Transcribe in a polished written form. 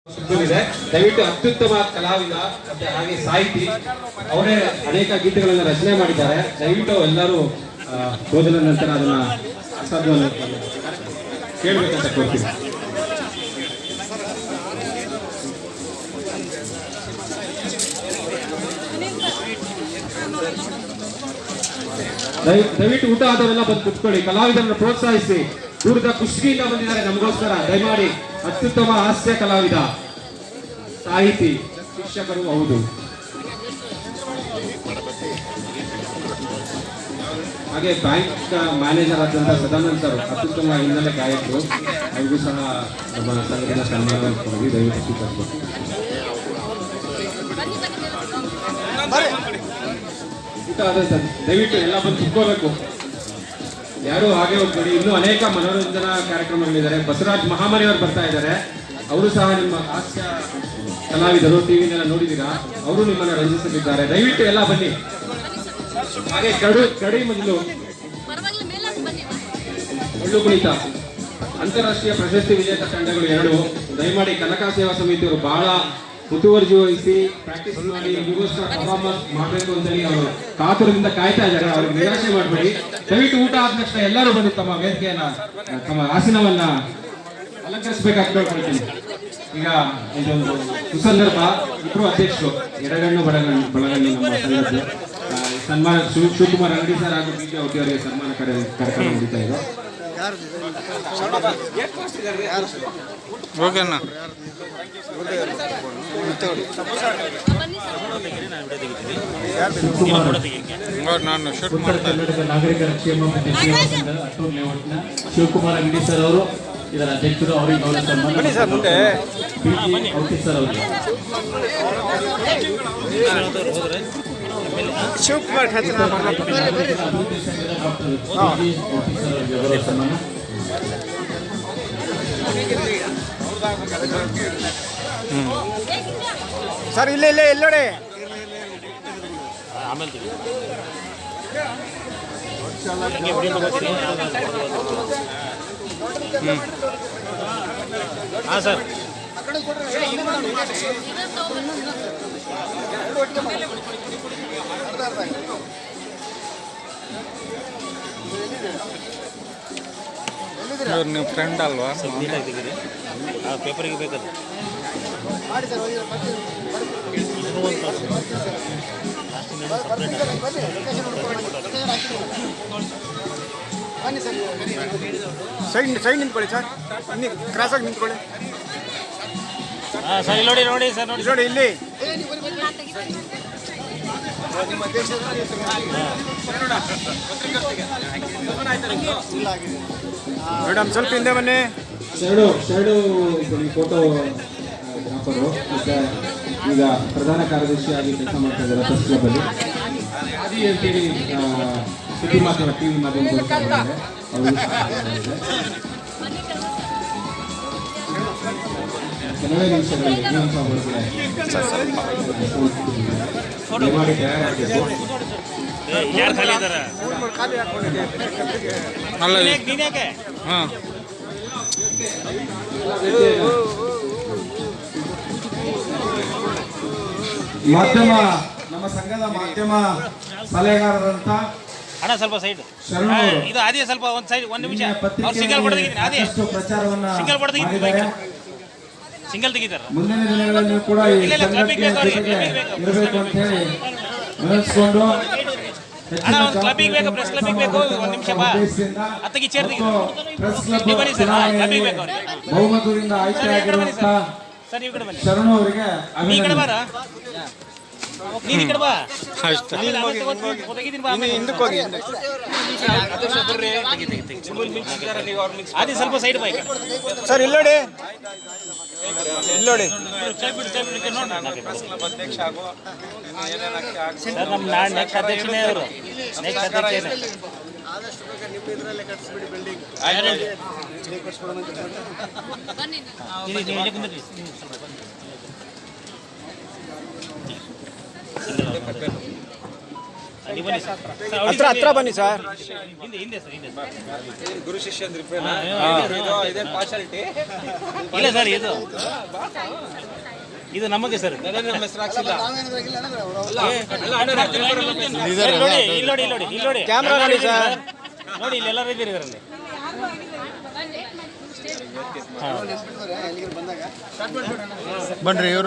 ಇದೆ. ದಯವಿಟ್ಟು ಅತ್ಯುತ್ತಮ ಕಲಾವಿದ ಮತ್ತೆ ಹಾಗೆ ಸಾಹಿತಿ ಅವರೇ ಅನೇಕ ಗೀತೆಗಳನ್ನು ರಚನೆ ಮಾಡಿದ್ದಾರೆ. ದಯವಿಟ್ಟು ಎಲ್ಲರೂ ಹೋದ ನಂತರ ಅದನ್ನ ಆಸ್ವಾದವನ್ನು ಕೇಳಬೇಕಂತ ಕೋರ್ತೀನಿ. ದಯವಿಟ್ಟು ಊಟ ಆದವರೆಲ್ಲ ಬಂದು ಕುತ್ಕೊಳ್ಳಿ. ಕಲಾವಿದರನ್ನು ಪ್ರೋತ್ಸಾಹಿಸಿ. ದೂರದ ಕುಷ್ಟಗಿಯಿಂದ ಬಂದಿದ್ದಾರೆ ನಮಗೋಸ್ಕರ. ದಯಮಾಡಿ ಅತ್ಯುತ್ತಮ ಹಾಸ್ಯ ಕಲಾವಿದ, ಸಾಹಿತಿ, ಶಿಕ್ಷಕರು ಹೌದು. ಹಾಗೆ ಬ್ಯಾಂಕ್ ಮ್ಯಾನೇಜರ್ ಆದಂತಹ ಸದಾನಂದ್ ಸರ್ ಅತ್ಯುತ್ತಮ ಹಿನ್ನೆಲೆ ಗಾಯಕರು. ಅವ್ರಿಗೂ ಸಹ ನಮ್ಮ ಸಂಘದಿಂದ ಸನ್ಮಾನ ಕೊಡಿ. ದಯವಿಟ್ಟು ಸ್ವೀಕರಿಸಬೇಕು. ಊಟ ಆದ ದಯವಿಟ್ಟು ಎಲ್ಲ ಬಂದು ಕುತ್ಕೋಬೇಕು. ಯಾರು ಹಾಗೆ ಹೋಗ್ಬೇಡಿ. ಇನ್ನೂ ಅನೇಕ ಮನೋರಂಜನಾ ಕಾರ್ಯಕ್ರಮಗಳಿದ್ದಾರೆ. ಬಸವರಾಜ್ ಮಹಾಮನಿಯವರು ಬರ್ತಾ ಇದ್ದಾರೆ. ಅವರು ಸಹ ನಿಮ್ಮ ಹಾಸ್ಯ ಕಲಾವಿದರು, ಟಿವಿನೆಲ್ಲ ನೋಡಿದ್ದೀರಾ. ಅವರು ನಿಮ್ಮನ್ನು ರಂಜಿಸಲಿದ್ದಾರೆ. ದಯವಿಟ್ಟು ಎಲ್ಲ ಬನ್ನಿ. ಹಾಗೆ ಕಡಿ ಮೊದಲು ಒಳ್ಳು ಕುಣಿತ ಅಂತಾರಾಷ್ಟ್ರೀಯ ಪ್ರಶಸ್ತಿ ವಿಜೇತ ತಂಡಗಳು 2. ದಯಮಾಡಿ ಕನಕ ಸೇವಾ ಸಮಿತಿಯವರು ಬಹಳ ಮುತುವರ್ಜಿ ವಹಿಸಿ ಪ್ರಾಕ್ಟೀಸ್ ಮಾಡಿ ನಿಗೋಸ್ಕರ ಪರ್ಫಾರ್ಮೆನ್ಸ್ ಮಾಡಬೇಕು ಅಂತೇಳಿ ಅವರು ಕಾತುರದಿಂದ ಕಾಯ್ತಾ ಇದ್ದಾರೆ. ಅವ್ರಿಗೆ ನಿರಾಶೆ ಮಾಡಬೇಡಿ. ದಯವಿಟ್ಟು ಊಟ ಆದ ತಕ್ಷಣ ಎಲ್ಲರೂ ಬಂದು ತಮ್ಮ ವೇದಿಕೆಯನ್ನ, ತಮ್ಮ ಆಸನವನ್ನ ಅಲಂಕರಿಸಬೇಕಾಗ್ತೀನಿ. ಈಗ ಇದೊಂದು ಸುಸಂದರ್ಭ. ಇಬ್ಬರು ಅಧ್ಯಕ್ಷರು, ಎಡಗಣ್ಣು ಬಳಗಣ್ಣು ನಮ್ಮ ಸಂಘದ್ದು ಸನ್ಮಾನ ಶಿವಕುಮಾರ್ ಅಂಗಡಿ ಸರ್ ಹಾಗೂ ಬಿ ಕೆ ಅವರಿಗೆ ಸನ್ಮಾನ ಕಾರ್ಯಕ್ರಮ ನಡೀತಾ ಇದೆ. ಉತ್ತರ ಕರ್ನಾಟಕ ನಾಗರಿಕರ ಕ್ಷೇಮ ಮತ್ತು ಸೇವಾ ಸಂಘ ಅಟ್ಟೂರು ಲೇಔಟ್ನ ಶಿವಕುಮಾರ್ ಅಂಗಡಿ ಸರ್ ಅವರು ಇದರ ಅಧ್ಯಕ್ಷರು. ಅವರಿಗೆ ಗೌರವ ಸನ್ಮಾನ ಬಿ ಜಿ ಔಟಿ ಸರ್ ಅವರು. ಶಿವಕುಮಾರ್ ಅಭಿವೃದ್ಧಿ ಸಂಘದ ಡಾಕ್ಟರ್ ಬಿ ಜಿ ಔಟಿ ಸರ್ ಅವರಿಗೆ ಗೌರವ ಸನ್ಮಾನ. ಸರ್ ಇಲ್ಲೇ ಎಲ್ಲೋಡೆ ಹಾಂ ಸರ್. ನಿಮ್ಮ ಫ್ರೆಂಡ್ ಅಲ್ವಾ? ನೀಟಾಗಿ ತೆಗೀರಿ. ಆ ಪೇಪರಿಗೆ ಬೇಕದು. ಸೈಡ್ ನಿಂತ್ಕೊಳ್ಳಿ ಸರ್. ಕ್ರಾಸಾಗಿ ನಿಂತ್ಕೊಳ್ಳಿ. ಹಾಂ ಸರ್. ನೋಡಿ ನೋಡಿ ಸರ್, ನೋಡಿ ಇಲ್ಲಿ ಮೇಡಮ್ ಸ್ವಲ್ಪ ಹಿಂದೆ ಬನ್ನಿ. ಶರಡು ಫೋಟೋ ಗ್ರಾಫರು ಮತ್ತೆ ಈಗ ಪ್ರಧಾನ ಕಾರ್ಯದರ್ಶಿಯಾಗಿ ಕೆಲಸ ಮಾಡ್ತಾ ಇದ್ದಾರೆ ಪ್ರೆಸ್ ಕ್ಲಬ್ಬಲ್ಲಿ. ಆದಿ ಅಂತೇಳಿ ಸುದ್ದಿ ಮಾಧ್ಯಮ, ಟಿವಿ ಮಾಧ್ಯಮ ಅವರು ಕೆಲವೇ ನಿಮಿಷಗಳಲ್ಲಿ ದಯಮಾಡಿ ತಯಾರಾಗಬೇಕು. ಯಾರು ಖಾಲಿ ಇದ್ದಾರೆ? ಹಾಂ ಮಾಧ್ಯಮ, ನಮ್ಮ ಸಂಘದ ಮಾಧ್ಯಮ ಸಲಹೆಗಾರರಂತ ಅಣ್ಣ ಸ್ವಲ್ಪ ಸೈಡ್ ಶರಣು ಇದು ಆದಿ ಸ್ವಲ್ಪ ಒಂದು ಸೈಡ್, ಒಂದು ನಿಮಿಷ. ಅವ್ರು ಸಿಂಗಲ್ ಪತ್ರಿಕೆಯಲ್ಲಿ ಕೊಡ್ತಿದ್ದೀನಿ. ಆದಿ ಪ್ರಚಾರವನ್ನ ಸಿಂಗಲ್ ಕೊಡ್ತಿದ್ದೀನಿ. ಮಾಡಿದ್ದಾರೆ. ಸಿಂಗಲ್ ತೆಗಿತಾರೆ. ಮುಂದಿನ ದಿನಗಳಲ್ಲಿ ಕೂಡ ಈ ಸಂಘಕ್ಕೆ ಜೊತೆಗೆ ಇರಬೇಕು ಅಂತ ಹೇಳಿ ವಿನಂತಿಸಿಕೊಂಡು ಅಣ್ಣ ಒಂದು ಕ್ಲಬ್ಬಿಗೆ ಬೇಕು, ಪ್ರೆಸ್ ಕ್ಲಬ್ಬಿಗೆ ಬೇಕು. ಒಂದು ನಿಮಿಷ ಬಾ, ಅತ್ತಗೆ ಚೇರ್ ತೆಗಿ. ಪ್ರೆಸ್ ಕ್ಲಬ್ ಬನ್ನಿ ಸರ್, ಕ್ಲಬ್ಬಿಗೆ ಬೇಕು ಅವ್ರಿಗೆ. ಬಹುಮತದಿಂದ ಆಯ್ಕೆಯಾಗಿರುವಂತಹ ಸರ್ ನೀವು ಕಡೆ ಬನ್ನಿ. ಶರಣು ಅವರಿಗೆ ನೀ ಈ ಕಡೆ ಬಾರ, ನೀನು ಈ ಕಡೆ ಬಾ. ಅಷ್ಟೇ. ತೆಗಿತೀನಿ ಬಾ. ಹಿಂದಕ್ಕೆ ಹೋಗಿ. ಆದಿ ಸ್ವಲ್ಪ ಸೈಡ್ ಬಾ. ಸರ್ ಇಲ್ಲೋಡಿ, ಇಲ್ಲೋಡಿ. ಸರ್ ನಮ್ಮ ನಾಳೆ ನೆಕ್ಸ್ಟ್ ಅಧ್ಯಕ್ಷನೇ ಅವರು. ನೆಕ್ಸ್ಟ್ ಅಧ್ಯಕ್ಷನೇ ನೀವು ಬನ್ನಿ ಸರ್ ಹತ್ರ ಹತ್ರ ಬನ್ನಿ ಸರ್. ಹಿಂದೆ ಹಿಂದೆ ಸರ್ ಹಿಂದೆ ಗುರು ಶಿಷ್ಯಂದ್ರ ಇಲ್ಲ ಸರ್ ಇದು ನಮಗೆ ಸರ್ ನಮ್ಮ ಹೆಸರು ಹಾಕ್ಸಿಲ್ಲ. ನೋಡಿ ಇಲ್ಲಿ ನೋಡಿ ಇಲ್ಲಿ ನೋಡಿ ಇಲ್ಲಿ ನೋಡಿ ಕ್ಯಾಮ್ರಾ ನೋಡಿ ಸರ್. ನೋಡಿ ಇಲ್ಲಿ ಎಲ್ಲರೂ ಇದ್ದೀರಿ ಇದರಲ್ಲಿ ಬನ್ರಿ ಇವರು